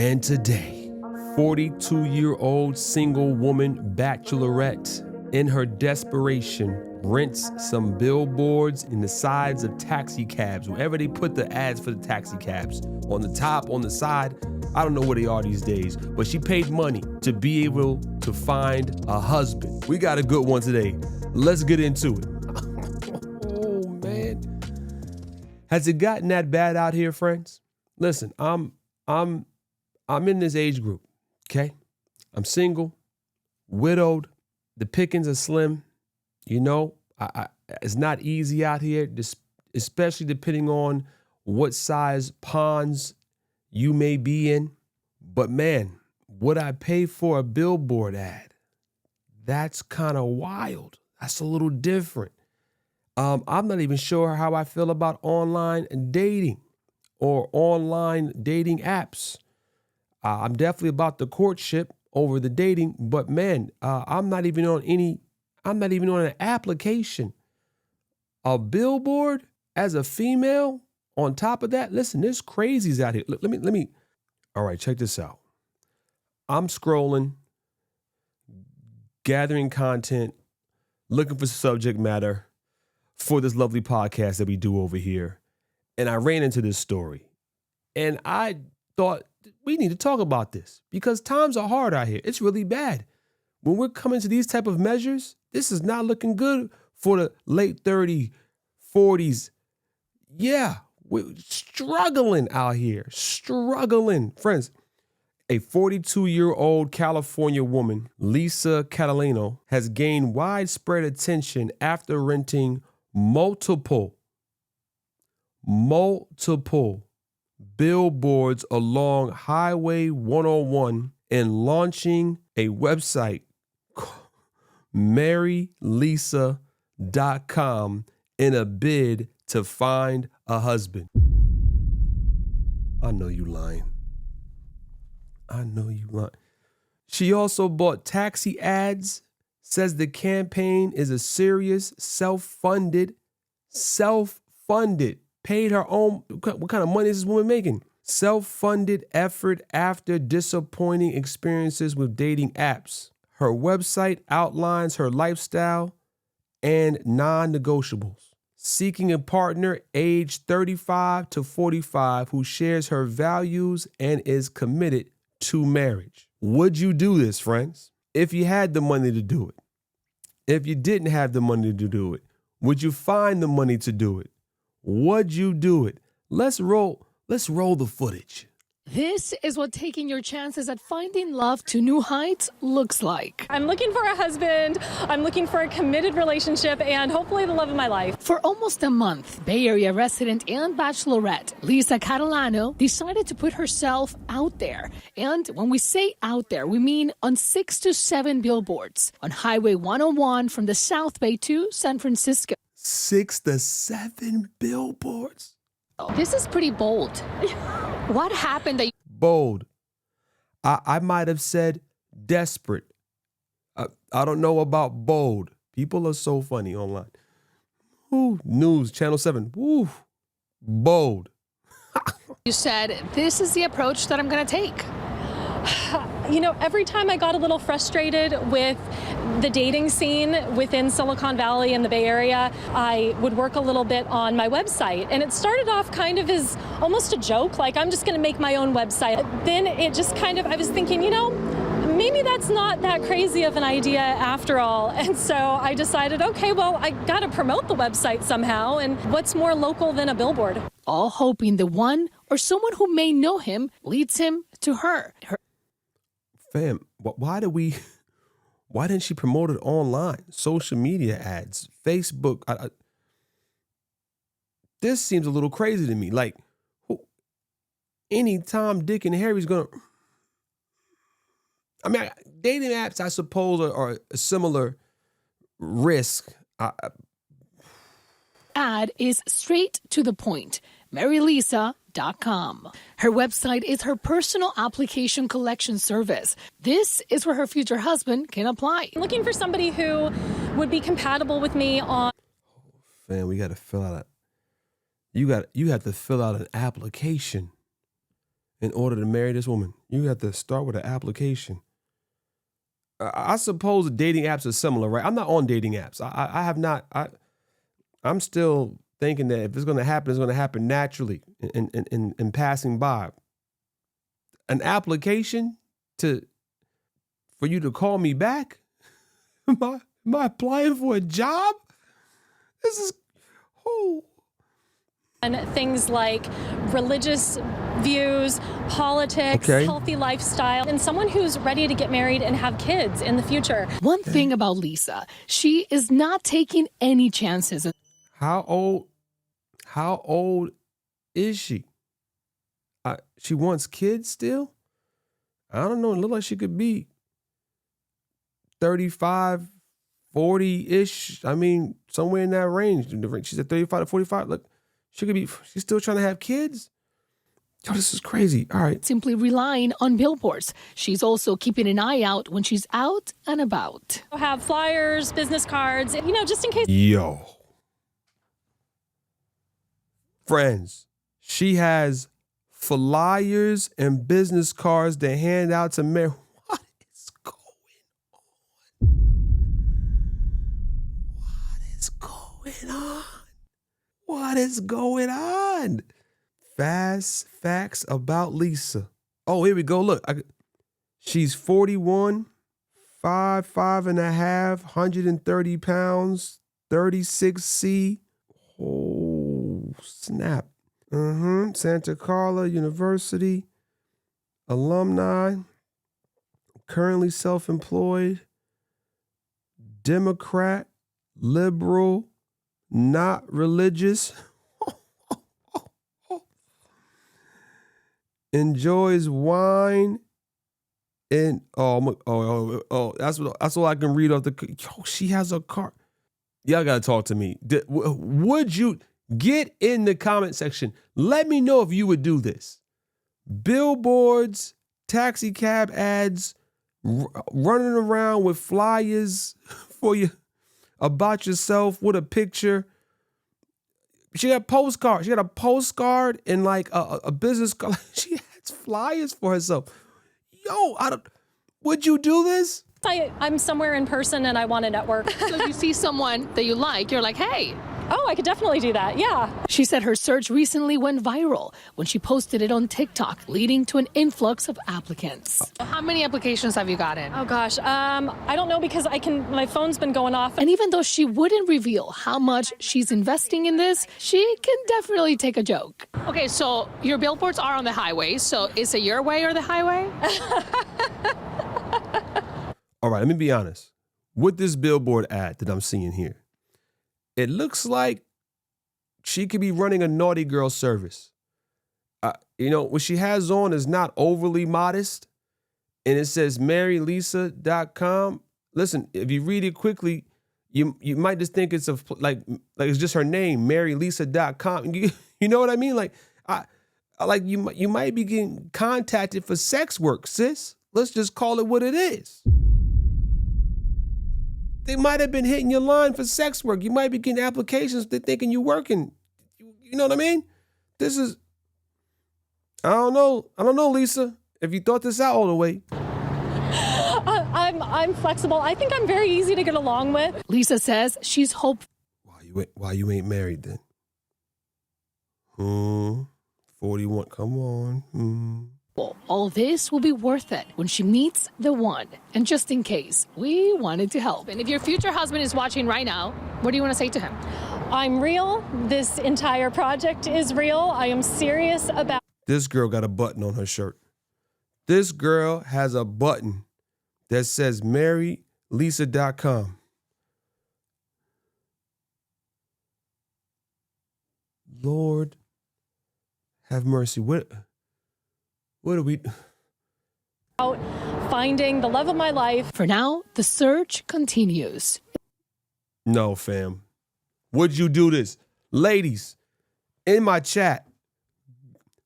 And today, 42-year-old single woman bachelorette, in her desperation, rents some billboards in the sides of taxi cabs, wherever they put the ads for the taxi cabs, on the top, on the side. I don't know where they are these days, but she paid money to be able to find a husband. We got a good one today. Let's get into it. Oh, man. Has it gotten that bad out here, friends? Listen, I'm in this age group, okay? I'm single, widowed. The pickings are slim. You know, it's not easy out here, especially depending on what size ponds you may be in. But man, would I pay for a billboard ad? That's kind of wild. That's a little different. I'm not even sure how I feel about online dating or online dating apps. I'm definitely about the courtship over the dating, but man, I'm not even on an application. A billboard as a female on top of that. Listen, there's crazies out here. Let me. All right, check this out. I'm scrolling, gathering content, looking for subject matter for this lovely podcast that we do over here. And I ran into this story. And I thought we need to talk about this because times are hard out here. It's really bad. When we're coming to these type of measures, this is not looking good for the late 30s, 40s. Yeah, we're struggling out here, struggling. Friends, a 42-year-old California woman, Lisa Catalano, has gained widespread attention after renting multiple billboards along Highway 101 and launching a website, marrylisa.com, in a bid to find a husband. I know you lying. She also bought taxi ads, says the campaign is a serious, self-funded, paid her own. What kind of money is this woman making? Self-funded effort after disappointing experiences with dating apps. Her website outlines her lifestyle and non-negotiables. Seeking a partner aged 35 to 45 who shares her values and is committed to marriage. Would you do this, friends? If you had the money to do it. If you didn't have the money to do it, would you find the money to do it? Would you do it? Let's roll the footage. This is what taking your chances at finding love to new heights looks like. I'm looking for a husband. I'm looking for a committed relationship and hopefully the love of my life. For almost a month, Bay Area resident and bachelorette Lisa Catalano decided to put herself out there. And when we say out there, we mean on 6 to 7 billboards on Highway 101 from the South Bay to San Francisco. 6 to 7 billboards? This is pretty bold. What happened that Bold. I might have said desperate. I don't know about bold. People are so funny online. Ooh, news, Channel 7. Ooh, bold. you said, this is the approach that I'm going to take? You know, every time I got a little frustrated with the dating scene within Silicon Valley and the Bay Area, I would work a little bit on my website. And it started off kind of as almost a joke, like I'm just going to make my own website. Then it just kind of, I was thinking, you know, maybe that's not that crazy of an idea after all. And so I decided, okay, well, I got to promote the website somehow. And what's more local than a billboard? All hoping the one or someone who may know him leads him to her. Fam, why didn't she promote it online? Social media ads, Facebook. This seems a little crazy to me. Like, anytime Dick and Harry's gonna, I mean, dating apps, I suppose, are a similar risk. Ad is straight to the point. MaryLisa.com. Her website is her personal application collection service. This is where her future husband can apply. I'm looking for somebody who would be compatible with me on. Fam, we got to fill out you have to fill out an application. in order to marry this woman. You have to start with an application. I suppose dating apps are similar, right? I'm not on dating apps. I have not. I'm still thinking that if it's going to happen, it's going to happen naturally in passing by. An application for you to call me back? Am I applying for a job? This is And things like religious views, politics, healthy lifestyle, and someone who's ready to get married and have kids in the future. One thing about Lisa, she is not taking any chances. How old is she? She wants kids still? I don't know. It looks like she could be 35, 40-ish. I mean, somewhere in that range. She's at 35 to 45. Look, she's still trying to have kids? Yo, this is crazy. All right. Simply relying on billboards. She's also keeping an eye out when she's out and about. Have flyers, business cards, just in case. Yo. Friends, she has flyers and business cards to hand out to men. What is going on? What is going on? Fast facts about Lisa. Oh, here we go. Look, she's 41, 5'5.5", 130 pounds, 36C. Oh, snap. Santa Clara University alumni, currently self-employed, Democrat, liberal, not religious. Enjoys wine and that's all I can read off the. Yo, she has a car. Y'all gotta talk to me. Would you get in the comment section? Let me know if you would do this. Billboards, taxi cab ads, running around with flyers for you about yourself with a picture. She got postcards. She got a postcard and like a business card. She has flyers for herself. Yo, would you do this? I'm somewhere in person and I want to network. So you see someone that you like, you're like, hey. Oh, I could definitely do that. Yeah. She said her search recently went viral when she posted it on TikTok, leading to an influx of applicants. How many applications have you gotten? Oh gosh, I don't know because my phone's been going off. And even though she wouldn't reveal how much she's investing in this, she can definitely take a joke. Okay, so your billboards are on the highway. So is it your way or the highway? All right, let me be honest. With this billboard ad that I'm seeing here, it looks like she could be running a naughty girl service. What she has on is not overly modest, and it says marrylisa.com. Listen, if you read it quickly, you might just think it's like it's just her name, marrylisa.com. You know what I mean? You might be getting contacted for sex work, sis. Let's just call it what it is. They might have been hitting your line for sex work. You might be getting applications. They're thinking you're working. You know what I mean? This is, I don't know, Lisa, if you thought this out all the way. I'm flexible. I think I'm very easy to get along with. Lisa says she's hopeful. Why you ain't married then? 41, come on. All this will be worth it when she meets the one. And just in case, we wanted to help. And if your future husband is watching right now, what do you want to say to him? I'm real. This entire project is real. I am serious about. This girl got a button on her shirt. This girl has a button that says marrylisa.com. Lord, have mercy. What are we? Finding the love of my life. For now, the search continues. No, fam. Would you do this? Ladies, in my chat,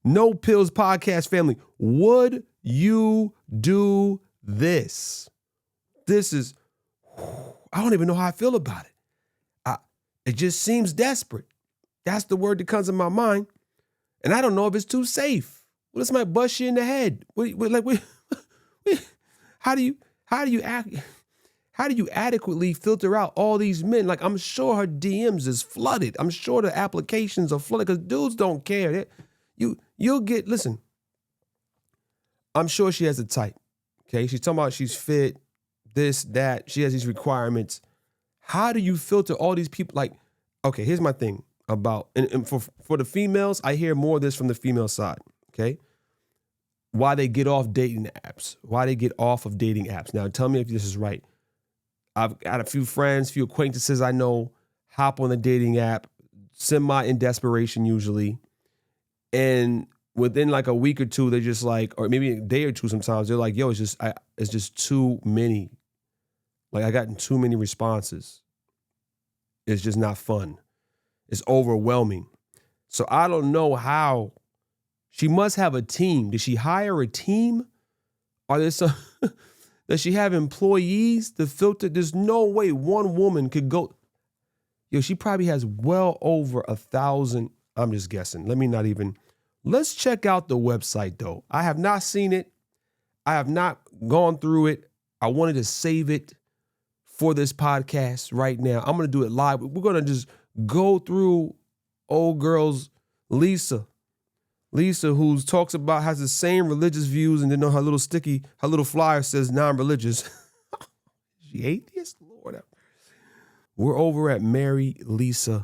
No Pillz Podcast family, would you do this? This is, I don't even know how I feel about it. It just seems desperate. That's the word that comes in my mind. And I don't know if it's too safe. What if somebody bust you in the head? How do you adequately filter out all these men? Like, I'm sure her DMs is flooded. I'm sure the applications are flooded because dudes don't care. Listen, I'm sure she has a type. Okay, she's talking about she's fit, this, that. She has these requirements. How do you filter all these people? Like, okay, here's my thing about, and for the females, I hear more of this from the female side, okay? Why they get off dating apps. Why they get off of dating apps. Now, tell me if this is right. I've got a few friends, few acquaintances I know, hop on the dating app, semi in desperation usually, and within like a week or two, they're just like, or maybe a day or two sometimes, they're like, yo, it's just too many. Like, I gotten too many responses. It's just not fun. It's overwhelming. So I don't know how. She must have a team. Did she hire a team? Are there some, does she have employees to filter? There's no way one woman could go. Yo, she probably has well over 1,000. I'm just guessing. Let's check out the website though. I have not seen it. I have not gone through it. I wanted to save it for this podcast right now. I'm going to do it live. We're going to just go through old girl's Lisa, who talks about, has the same religious views, and then her little flyer says non-religious. She atheist? Lord. We're over at marylisa.com.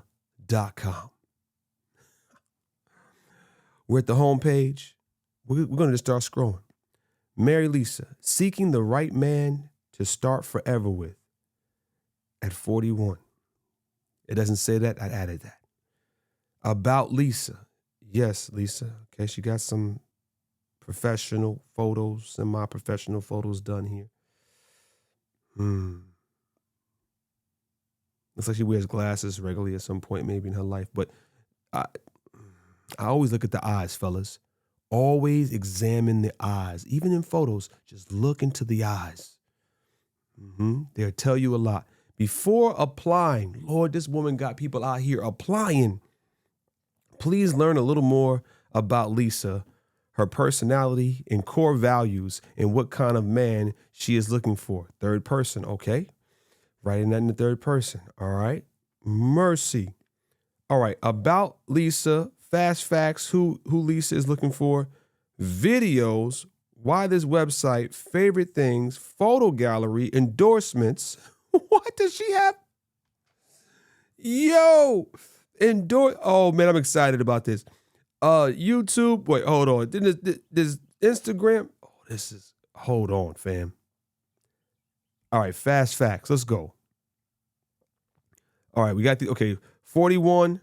We're at the homepage. We're going to just start scrolling. Mary Lisa, seeking the right man to start forever with at 41. It doesn't say that. I added that. About Lisa. Yes, Lisa. Okay, she got some professional photos, semi-professional photos done here. Looks like she wears glasses regularly at some point maybe in her life. But I always look at the eyes, fellas. Always examine the eyes. Even in photos, just look into the eyes. They'll tell you a lot. Before applying, Lord, this woman got people out here applying. Please learn a little more about Lisa, her personality and core values, and what kind of man she is looking for. Third person, okay? Writing that in the third person, all right? Mercy. All right, about Lisa, fast facts, who Lisa is looking for, videos, why this website, favorite things, photo gallery, endorsements. What does she have? Yo, oh man, I'm excited about this. YouTube, wait, hold on. Then there's Instagram. Hold on, fam. All right, fast facts, let's go. All right, we got 41,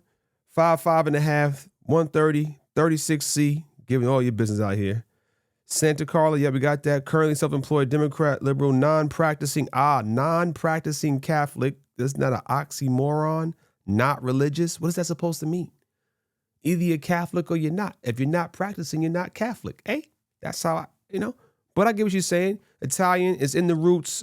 5'5.5", 130, 36C, giving all your business out here. Santa Carla, yeah, we got that. Currently self-employed, Democrat, liberal, non-practicing Catholic. That's not an oxymoron. Not religious. What is that supposed to mean? Either you're Catholic or you're not. If you're not practicing, you're not Catholic. Hey, that's how But I get what you're saying. Italian is in the roots.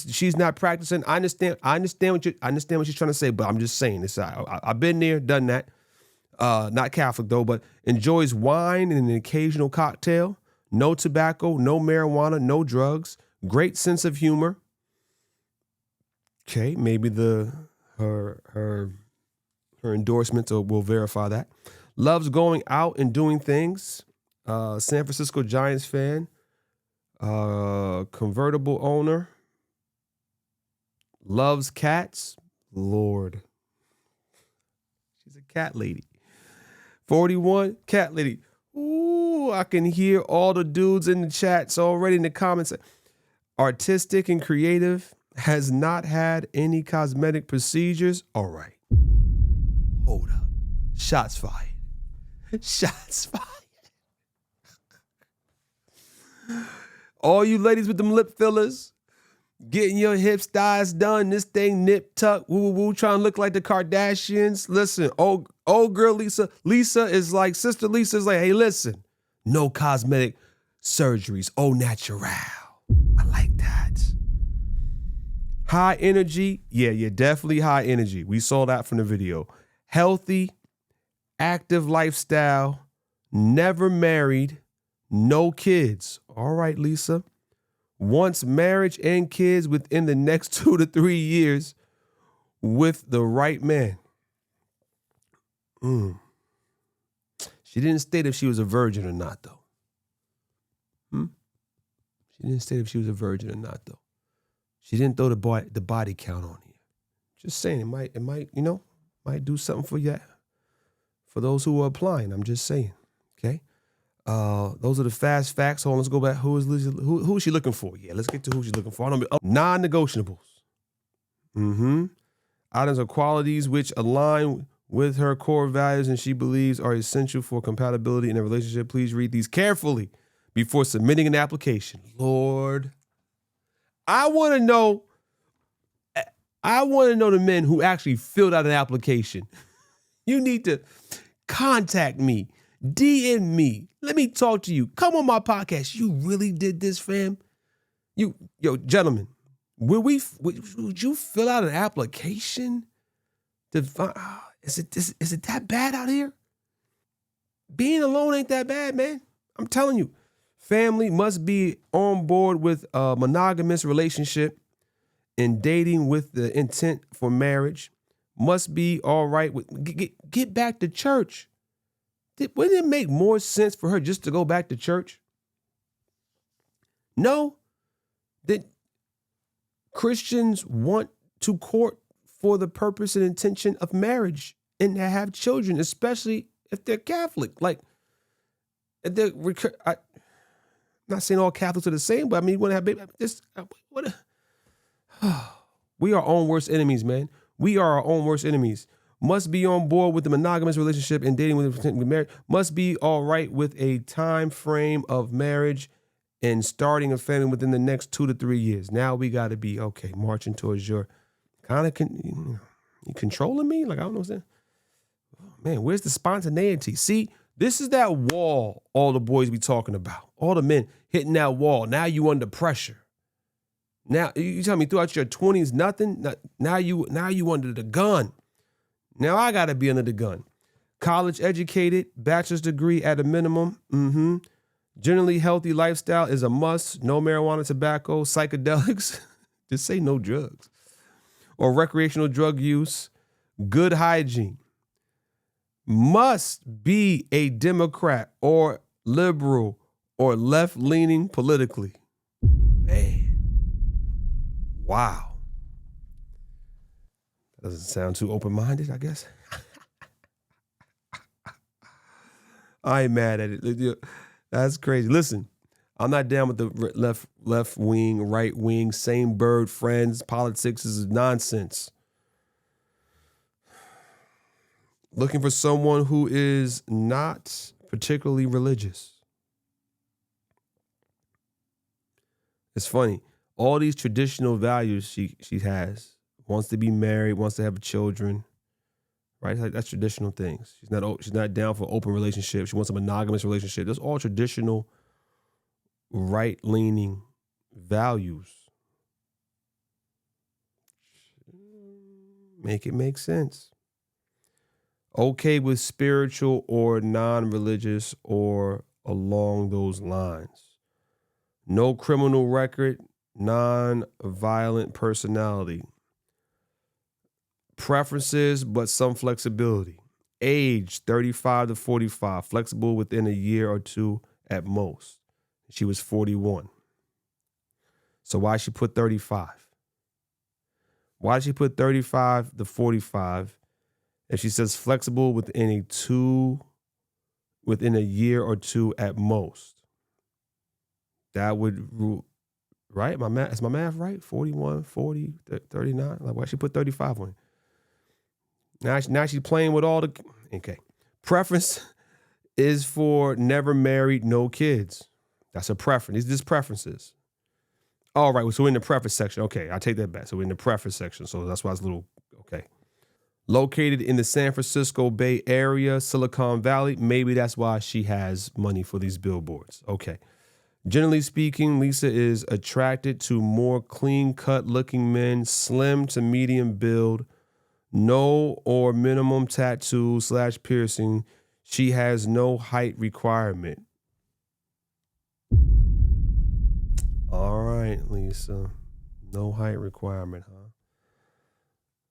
She's not practicing. I understand what she's trying to say, but I'm just saying this. I've been there, done that. Not Catholic though, but enjoys wine and an occasional cocktail. No tobacco, no marijuana, no drugs. Great sense of humor. Okay, maybe her endorsements will verify that. Loves going out and doing things. San Francisco Giants fan. Convertible owner. Loves cats. Lord. She's a cat lady. 41, cat lady. Ooh, I can hear all the dudes in the chats already in the comments. Artistic and creative. Has not had any cosmetic procedures. All right. Hold up. Shots fired. Shots fired. All you ladies with them lip fillers, getting your hips, thighs done, this thing nip tuck, woo woo woo, trying to look like the Kardashians. Listen, old girl Lisa is like, sister Lisa is like, hey, listen, no cosmetic surgeries, au natural. I like that. High energy, yeah, definitely high energy. We saw that from the video. Healthy, active lifestyle, never married, No kids. All right, Lisa. Wants marriage and kids within the next 2 to 3 years with the right man. She didn't state if she was a virgin or not, though. She didn't state if she was a virgin or not, though. She didn't throw the body count on here. Just saying, it might, might do something for you, for those who are applying. I'm just saying, okay? Those are the fast facts. Hold on, let's go back. Who is she looking for? Yeah, let's get to who she's looking for. Non-negotiables. Items or qualities which align with her core values and she believes are essential for compatibility in a relationship. Please read these carefully before submitting an application. Lord, I want to know the men who actually filled out an application. You need to contact me, DM me. Let me talk to you. Come on my podcast. You really did this, fam? Gentlemen, would you fill out an application to find, is it that bad out here? Being alone ain't that bad, man. I'm telling you. Family must be on board with a monogamous relationship and dating with the intent for marriage. Must be all right with get back to church. Wouldn't it make more sense for her just to go back to church? No. That Christians want to court for the purpose and intention of marriage and to have children, especially if they're Catholic. Like, if they're not saying all Catholics are the same, but I mean, you want to have baby. We are our own worst enemies, man. We are our own worst enemies. Must be on board with the monogamous relationship and dating with marriage. Must be all right with a time frame of marriage and starting a family within the next 2 to 3 years. Now we got to be, okay, marching towards your kind of, you controlling me? Like, I don't know what I'm saying. Oh, man, where's the spontaneity? See, this is that wall all the boys be talking about. All the men hitting that wall. Now you under pressure. Now, you tell me throughout your 20s, nothing? Now you under the gun. Now I got to be under the gun. College educated, bachelor's degree at a minimum. Generally healthy lifestyle is a must. No marijuana, tobacco, psychedelics. Just say no drugs. Or recreational drug use. Good hygiene. Must be a Democrat or liberal or left-leaning politically. Man. Wow. That doesn't sound too open-minded, I guess. I ain't mad at it. That's crazy. Listen, I'm not down with the left wing, right wing, same bird friends. Politics is nonsense. Looking for someone who is not particularly religious. It's funny. All these traditional values she has. Wants to be married, wants to have children. Right? That's traditional things. She's not down for open relationships. She wants a monogamous relationship. That's all traditional right-leaning values. Make it make sense. Okay with spiritual or non-religious or along those lines. No criminal record, non-violent personality. Preferences, but some flexibility. Age, 35 to 45, flexible within a year or two at most. She was 41. So why she put 35? Why did she put 35 to 45? If she says flexible within a year or two at most, that would rule, right? Is my math right? 41, 40, 39? Like, why she put 35 on it? Now she's playing with all the, okay. Preference is for never married, no kids. That's a preference. These are just preferences. All right, so we're in the preference section. Okay, I take that back. So we're in the preference section. So that's why it's a little, okay. Located in the San Francisco Bay Area, Silicon Valley. Maybe that's why she has money for these billboards. Okay. Generally speaking, Lisa is attracted to more clean-cut looking men, slim to medium build, no or minimum tattoo / piercing. She has no height requirement. right, Lisa. No height requirement, huh?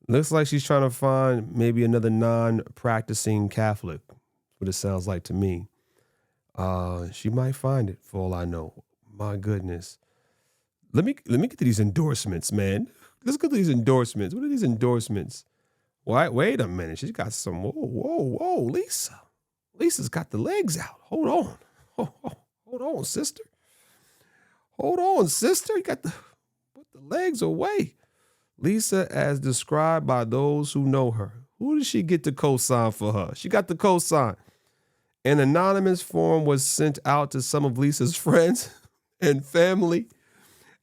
Looks like she's trying to find maybe another non-practicing Catholic. What it sounds like to me. She might find it for all I know. My goodness. Let me get to these endorsements, man. Let's go to these endorsements. What are these endorsements? Wait a minute. She's got some. Whoa, Lisa. Lisa's got the legs out. Hold on. Hold on, sister. Hold on, sister. You got put the legs away. Lisa, as described by those who know her. Who did she get the cosign for her? She got the cosign. An anonymous form was sent out to some of Lisa's friends and family,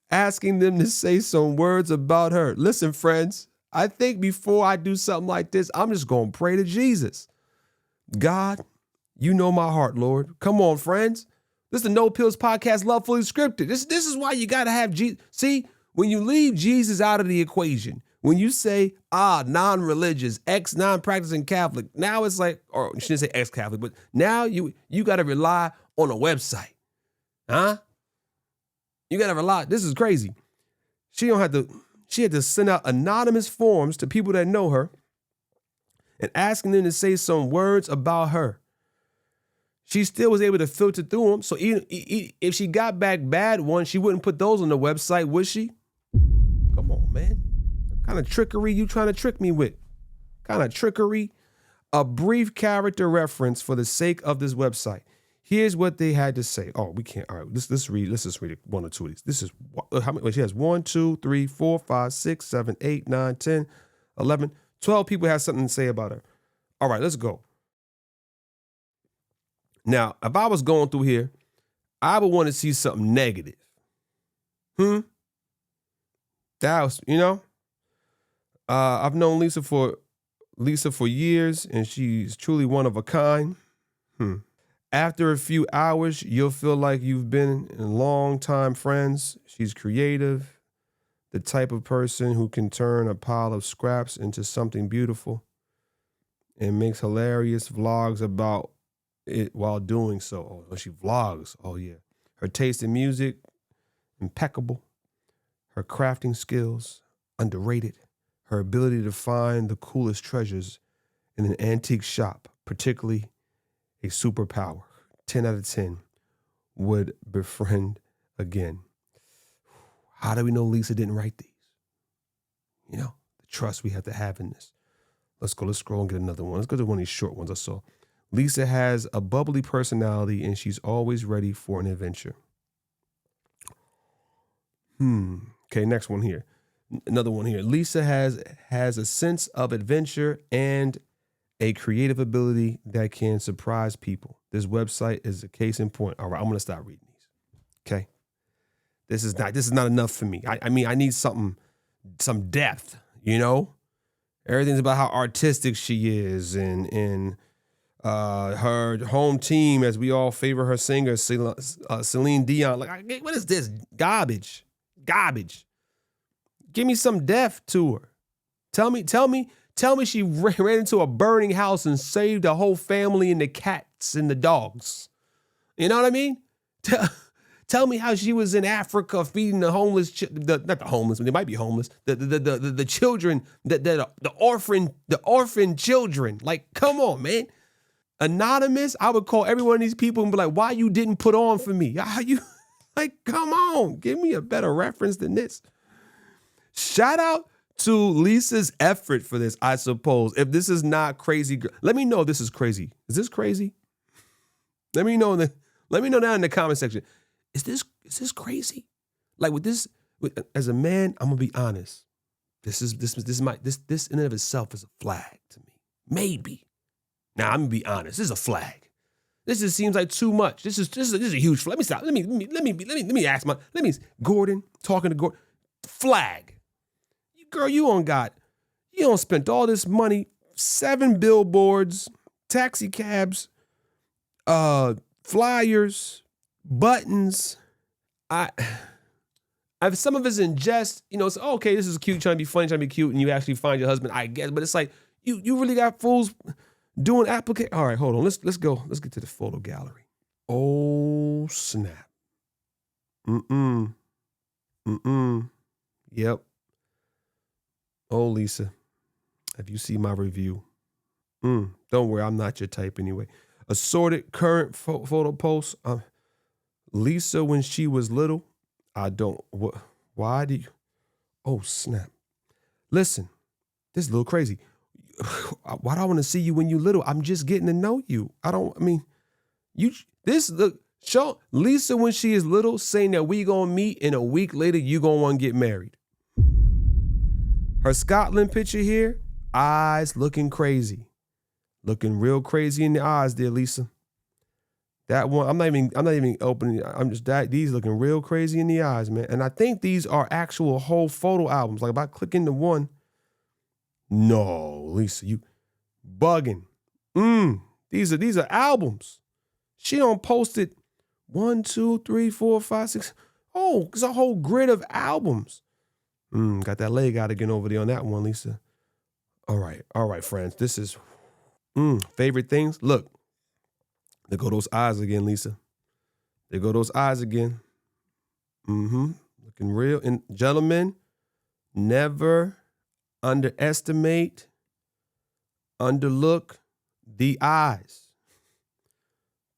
asking them to say some words about her. Listen, friends, I think before I do something like this, I'm just going to pray to Jesus. God, you know my heart, Lord. Come on, friends. This is the No Pillz Podcast, Love Fully Scripted. This is why you got to have Jesus. See, when you leave Jesus out of the equation, when you say, non-religious, non-practicing Catholic, now it's like, or you shouldn't say ex-Catholic, but now you got to rely on a website. Huh? You got to rely. This is crazy. She had to send out anonymous forms to people that know her and asking them to say some words about her. She still was able to filter through them. So even if she got back bad ones, she wouldn't put those on the website, would she? Come on, man. What kind of trickery you trying to trick me with? Kind of trickery? A brief character reference for the sake of this website. Here's what they had to say. Oh, we can't. All right, let's just read one or two of these. This is how many? She has 1, 2, 3, 4, 5, 6, 7, 8, 9, 10, 11, 12 people have something to say about her. All right, let's go. Now, if I was going through here, I would want to see something negative. That was, I've known Lisa for years, and she's truly one of a kind. After a few hours, you'll feel like you've been long-time friends. She's creative, the type of person who can turn a pile of scraps into something beautiful, and makes hilarious vlogs about it while doing so. Oh, she vlogs. Oh, yeah. Her taste in music, impeccable. Her crafting skills, underrated. Her ability to find the coolest treasures in an antique shop, particularly a superpower. 10 out of 10 would befriend again. How do we know Lisa didn't write these? The trust we have to have in this. Let's scroll and get another one. Let's go to one of these short ones I saw. Lisa has a bubbly personality and she's always ready for an adventure. Okay, next one here. Another one here. Lisa has a sense of adventure and a creative ability that can surprise people. This website is a case in point. All right, I'm going to stop reading these. Okay. This is not enough for me. I mean, I need some depth, Everything's about how artistic she is and her home team, as we all favor her singer, Celine Dion. Like, what is this? Garbage. Give me some depth to her. Tell me she ran into a burning house and saved the whole family and the cats and the dogs. You know what I mean? Tell me how she was in Africa feeding the homeless, not the homeless, they might be homeless, the children, the orphan children. Like, come on, man. Anonymous, I would call every one of these people and be like, why you didn't put on for me? How you, like, come on, give me a better reference than this. Shout out to Lisa's effort for this, I suppose. If this is not crazy, let me know if this is crazy. Is this crazy? Let me know down in the comment section. Is this crazy? Like as a man, I'm gonna be honest. This in and of itself is a flag to me. Maybe. Now I'm gonna be honest. This is a flag. This just seems like too much. This is a huge flag. Let me stop. Let me ask Gordon, talking to Gordon. Flag. Girl, you don't spend all this money, 7 billboards, taxi cabs, flyers, buttons. I've some of it's in jest, it's okay, this is cute, trying to be funny, trying to be cute, and you actually find your husband, I guess, but it's like you really got fools doing application. All right, hold on. Let's go. Let's get to the photo gallery. Oh, snap. Yep. Oh, Lisa, if you see my review, don't worry, I'm not your type anyway. Assorted current photo posts. Lisa, when she was little, why do you? Oh, snap. Listen, this is a little crazy. Why do I want to see you when you little? I'm just getting to know you. Show Lisa when she is little saying that we gonna meet and a week later you gonna want to get married. Her Scotland picture here, eyes looking crazy. Looking real crazy in the eyes there, Lisa. That one, I'm not even opening. These looking real crazy in the eyes, man. And I think these are actual whole photo albums. Like if I click into one, no, Lisa, you bugging. These are albums. She don't post it 1, 2, 3, 4, 5, 6. Oh, it's a whole grid of albums. Got that leg out again over there on that one, Lisa. All right, friends. This is favorite things. Look, there go those eyes again, Lisa. There go those eyes again. Looking real. And gentlemen, never underestimate, underlook the eyes.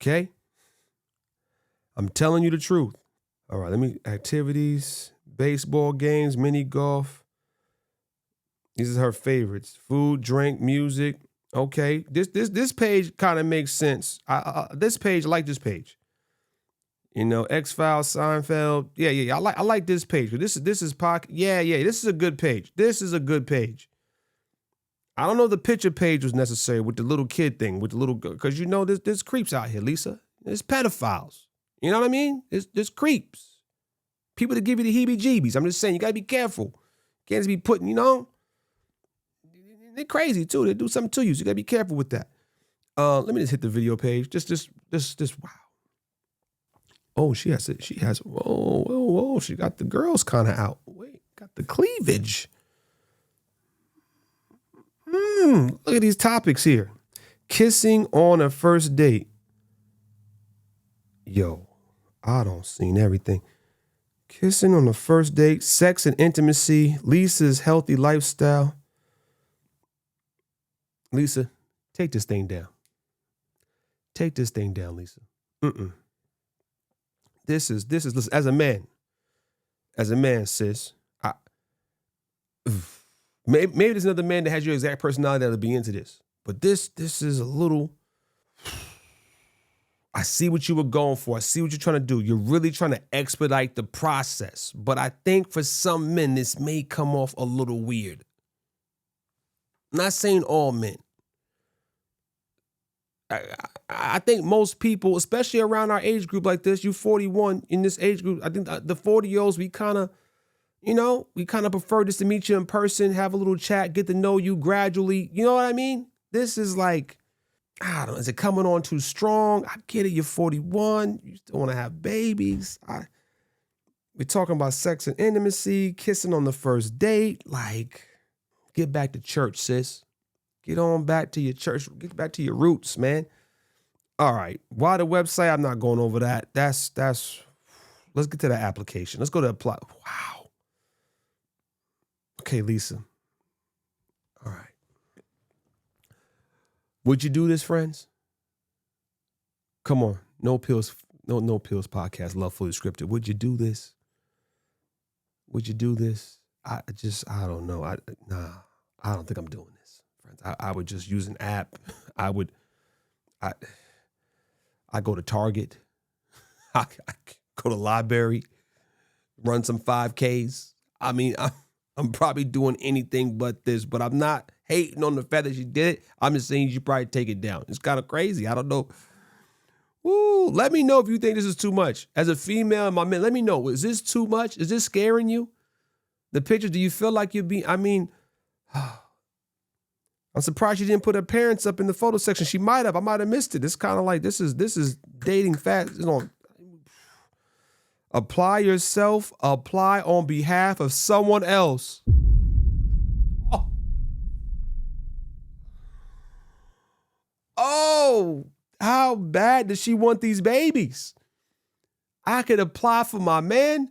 Okay? I'm telling you the truth. All right, activities, baseball games, mini golf. These are her favorites. Food, drink, music. Okay, this page kind of makes sense. This page, I like this page. You know, X-Files, Seinfeld. Yeah. I like this page. This is podcast. Yeah. This is a good page. This is a good page. I don't know if the picture page was necessary with the little kid thing, with the little girl, because you know there's creeps out here, Lisa. There's pedophiles. You know what I mean? There's creeps. People that give you the heebie-jeebies. I'm just saying, you gotta be careful. You can't just be putting, you know. They're crazy too. They do something to you, so you gotta be careful with that. Let me just hit the video page. Just wow. Oh, she has. Whoa. She got the girls kind of out. Wait, got the cleavage. Look at these topics here. Kissing on a first date. Yo, I don't seen everything. Kissing on the first date, sex and intimacy, Lisa's healthy lifestyle. Lisa, take this thing down. Take this thing down, Lisa. This is listen, as a man, sis. Maybe there's another man that has your exact personality that'll be into this. But this is a little. I see what you were going for. I see what you're trying to do. You're really trying to expedite the process. But I think for some men, this may come off a little weird. I'm not saying all men. I think most people, especially around our age group like this, you 41 in this age group, I think the 40-year-olds, we kind of prefer just to meet you in person, have a little chat, get to know you gradually. You know what I mean? This is like, I don't know, is it coming on too strong? I get it, you're 41, you still want to have babies. We're talking about sex and intimacy, kissing on the first date. Like, get back to church, sis. Get on back to your church. Get back to your roots, man. All right. Why the website? I'm not going over that. That's. Let's get to the application. Let's go to apply. Wow. Okay, Lisa. All right. Would you do this, friends? Come on. No Pillz Podcast. Love Fully Scripted. Would you do this? Would you do this? I don't know. I don't think I'm doing this. I would just use an app. I go to Target. I go to library, run some 5Ks. I mean, I'm probably doing anything but this, but I'm not hating on the fact that you did it. I'm just saying you should probably take it down. It's kind of crazy. I don't know. Woo, let me know if you think this is too much. As a female, my man, let me know. Is this too much? Is this scaring you? The picture, do you feel like you're being, I'm surprised she didn't put her parents up in the photo section. She might have. I might have missed it. It's kind of like, this is dating fast. You know, apply yourself. Apply on behalf of someone else. Oh, how bad does she want these babies? I could apply for my man.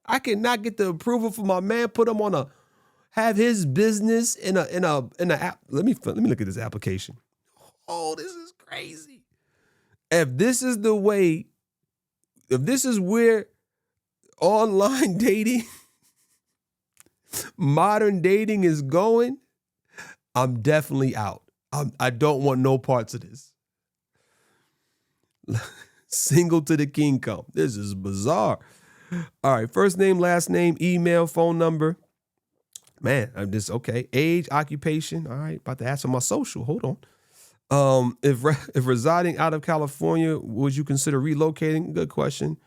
I cannot get the approval for my man. Put him on have his business in a app. Let me look at this application. Oh, this is crazy. If this is where online dating, modern dating is going, I'm definitely out. I don't want no parts of this. Single to the king come. This is bizarre. All right, first name, last name, email, phone number. Man, I'm just okay. Age, occupation. All right, about to ask for my social. Hold on. If residing out of California, would you consider relocating? Good question.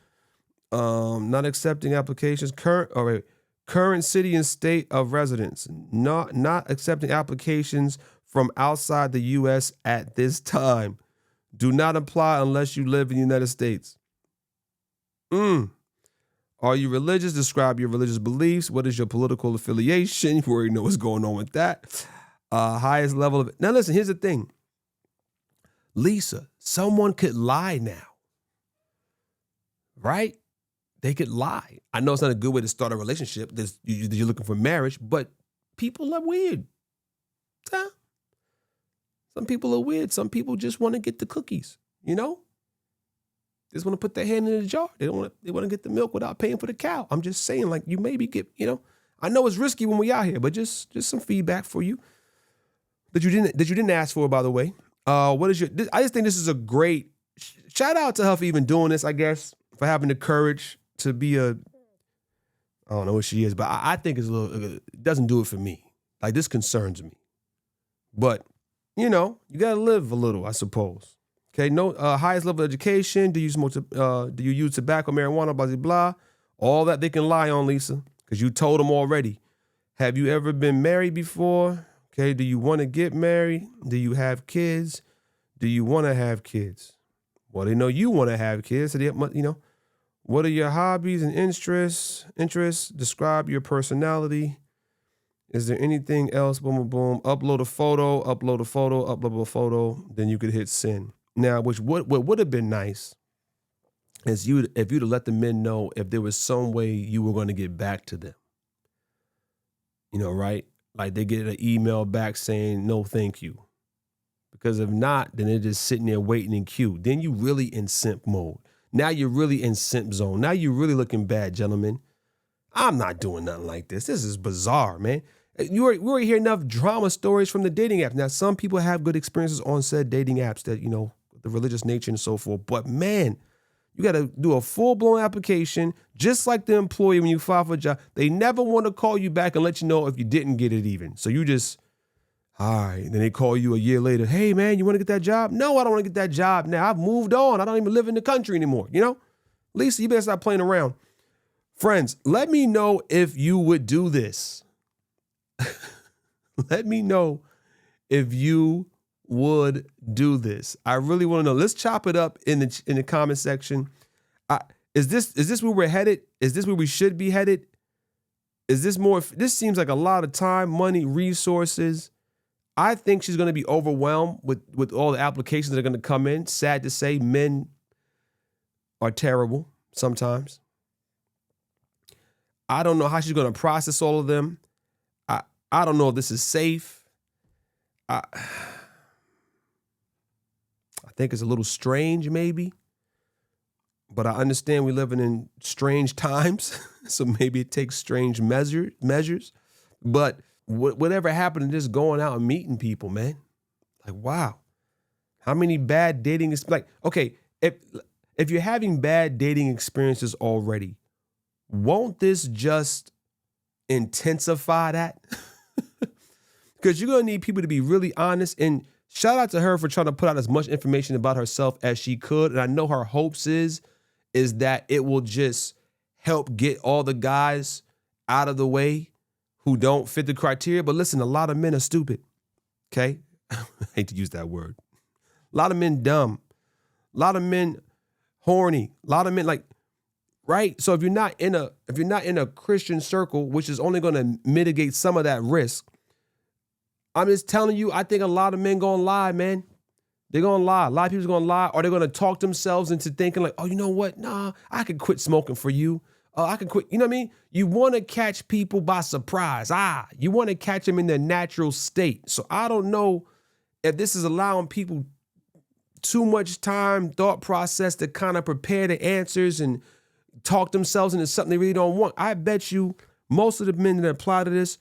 Not accepting applications. Current city and state of residence. Not accepting applications from outside the U.S. at this time. Do not apply unless you live in the United States. Are you religious? Describe your religious beliefs. What is your political affiliation? You already know what's going on with that. Highest level of... Now listen, here's the thing. Lisa, someone could lie now. Right? They could lie. I know it's not a good way to start a relationship. You're looking for marriage, but people are weird. Huh? Some people are weird. Some people just want to get the cookies, you know? They just want to put their hand in the jar. They want to get the milk without paying for the cow. I'm just saying, like, you maybe get, you know, I know it's risky when we out here, but just some feedback for you that you didn't ask for, by the way. I just think this is a great shout out to her for even doing this, I guess, for having the courage to be I don't know what she is, but I think it's it doesn't do it for me. Like, this concerns me. But, you know, you got to live a little, I suppose. Okay, no highest level of education. Do you use tobacco, marijuana, blah, blah, blah. All that they can lie on, Lisa, because you told them already. Have you ever been married before? Okay, do you want to get married? Do you have kids? Do you want to have kids? Well, they know you want to have kids, so they, you know. What are your hobbies and interests? Describe your personality. Is there anything else? Boom, boom, boom. Upload a photo. Then you could hit send. Now, what would have been nice is if you'd have let the men know if there was some way you were going to get back to them. You know, right? Like, they get an email back saying, no, thank you. Because if not, then they're just sitting there waiting in queue. Then you really in simp mode. Now you're really in simp zone. Now you're really looking bad, gentlemen. I'm not doing nothing like this. This is bizarre, man. We already hear enough drama stories from the dating apps. Now, some people have good experiences on said dating apps that, you know, the religious nature and so forth. But, man, you got to do a full-blown application, just like the employee when you file for a job. They never want to call you back and let you know if you didn't get it even. So you just, all right. Then they call you a year later. Hey, man, you want to get that job? No, I don't want to get that job now. I've moved on. I don't even live in the country anymore. You know? Lisa, you better stop playing around. Friends, let me know if you would do this. Let me know if you would do this. I really want to know. Let's chop it up in the comment section. Is this where we're headed? Is this where we should be headed? Is this more? This seems like a lot of time, money, resources. I think she's going to be overwhelmed with all the applications that are going to come in. Sad to say, men are terrible sometimes. I don't know how she's going to process all of them. I don't know if this is safe. I think it's a little strange, maybe. But I understand we're living in strange times, so maybe it takes strange measures. But whatever happened to just going out and meeting people, man? Like, wow. How many bad dating like, okay, if you're having bad dating experiences already, won't this just intensify that? Because you're going to need people to be really honest. And shout out to her for trying to put out as much information about herself as she could. And I know her hopes is that it will just help get all the guys out of the way who don't fit the criteria. But listen, a lot of men are stupid. Okay? I hate to use that word. A lot of men dumb. A lot of men horny. A lot of men like, right? So if you're not in a Christian circle, which is only going to mitigate some of that risk, I'm just telling you, I think a lot of men gonna lie, man. They're going to lie. A lot of people's going to lie, or they're going to talk themselves into thinking like, oh, you know what? Nah, I could quit smoking for you. I can quit. You know what I mean? You want to catch people by surprise. You want to catch them in their natural state. So I don't know if this is allowing people too much time, thought process to kind of prepare the answers and talk themselves into something they really don't want. I bet you most of the men that apply to this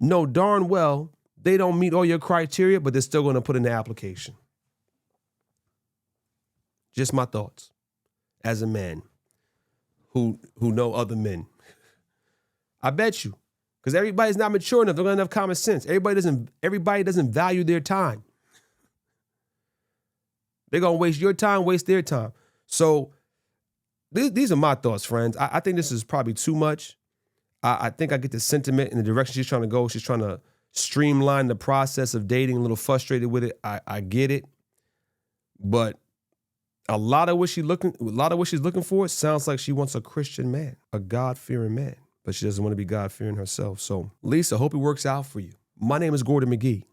know darn well they don't meet all your criteria, but they're still going to put in the application. Just my thoughts as a man who know other men. I bet you, because everybody's not mature enough. They don't have enough common sense. Everybody doesn't value their time. They're going to waste your time, waste their time. So these are my thoughts, friends. I think this is probably too much. I think I get the sentiment and the direction she's trying to go. She's trying to streamline the process of dating, a little frustrated with it. I get it. But a lot of what she's looking for sounds like she wants a Christian man, a God-fearing man, but she doesn't want to be God-fearing herself. So, Lisa, hope it works out for you. My name is Gordon McGee.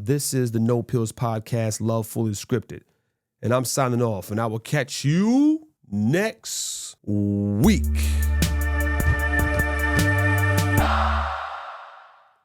This is the No Pillz Podcast, Love Fully Scripted, and I'm signing off, and I will catch you next week.